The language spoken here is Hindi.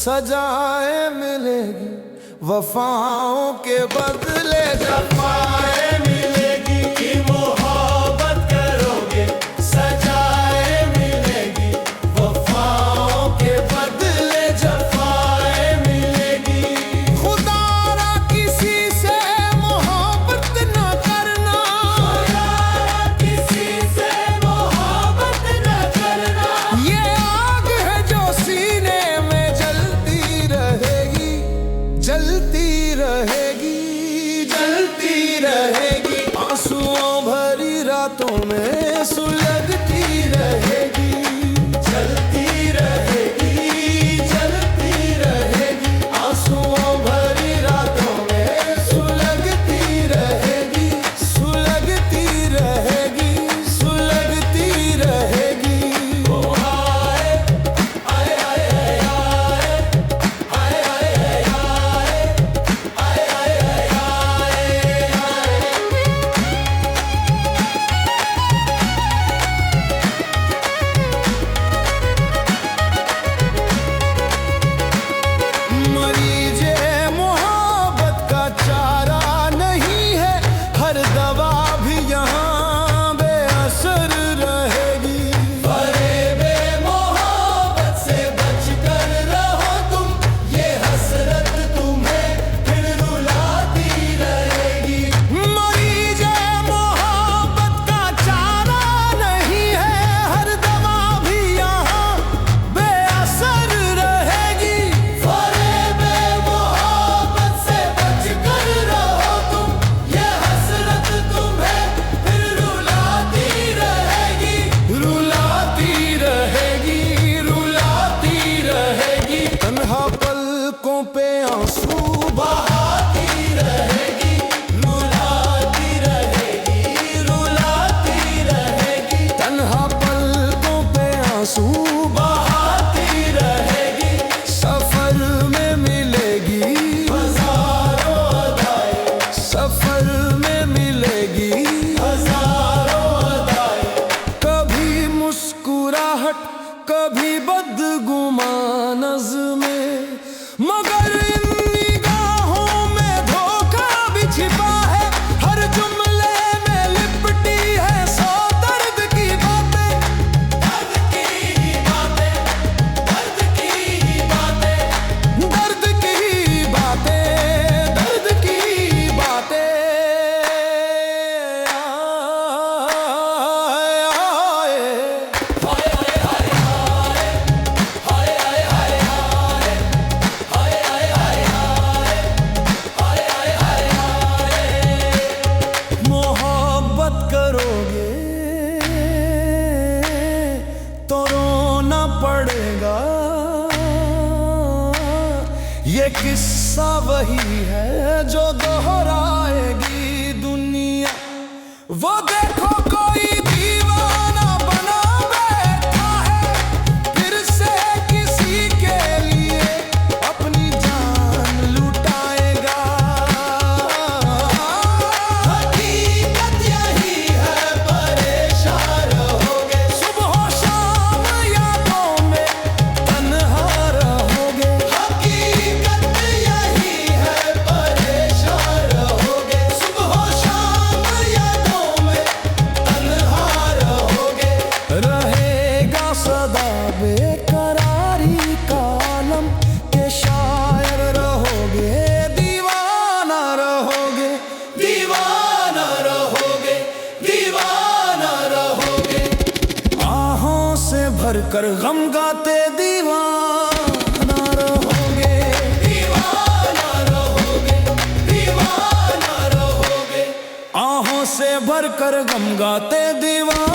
सजाएं मिलेगी वफाओं के बदले जफाएं मिलेगी कि मोहब्बत करोगे सजाएं मिलेगी वफाओं के बदले जफाएं मिलेगी। खुदारा किसी से मोहब्बत न करना, खुदारा किसी से मोहब्बत न करना, ये आग है जो सीने में जलती रहेगी, जलती रहेगी, जलती रहेगी। आंसुओं भरी रातों में सुलगती रहेगी, जलती रहेगी, जलती रहेगी। आंसुओं भरी रातों में सुलगती रहेगी, सुलगती रहेगी, सुलगती रहेगी। ओ हाय आए आए आए आए आए मरीजे मोहब्बत का चारा नहीं है, हर दवा भी यहाँ बेअसर रहेगी। फरेबे मोहब्बत से बचकर रहो तुम, ये हसरत तुम्हें फिर रुलाती रहेगी। मरीजे मोहब्बत का चारा नहीं है, हर दवा भी यहाँ बेअसर रहेगी। फरेबे मोहब्बत से बचकर रहो तुम, ये हसरत तुम्हें फिर रुलाती रहेगी, रुलाती रहेगी, रुलाती रहेगी। तन्हा पलकों पे आंसू बहाती रहेगी, रुलाती रहेगी, रुलाती रहेगी। तन्हा पलकों पे आंसू बहाती रहेगी, सफर में मिलेगी हजारों अदाएं, सफर में मिलेगी हजारों अदाएं। कभी मुस्कुराहट कभी बदगुमा नज़्में, मगर इन निगाहों में धोखा भी छिपा है। हर जुमले में लिपटी है सौ दर्द की बातें, दर्द की ही बातें, दर्द की ही बातें, दर्द की ही बातें, दर्द की ही बातें। मोहब्बत करोगे तो रोना पड़ेगा, ये किस्सा वही है जो दोहराएगी दुनिया। वो देखो कोई दीवाना बना बैठा है, फिर से किसी के लिए अपनी जान लुटाएगा। हकीकत यही है, परेशान रहोगे, सुबह शाम यादों में तन्हा रहोगे। हकीकत यही है, परेशान रहोगे, सुबह शाम यादों में तन्हा रहोगे। रहेगा सदा बेकरारी का आलम, के शायर रहोगे, दीवाना रहोगे, दीवाना रहोगे, दीवाना रहोगे। आहों से भरकर गम गाते दीवाना रहोगे, दीवाना रहोगे, दीवाना रहोगे। आहों से भरकर गम गाते दीवाना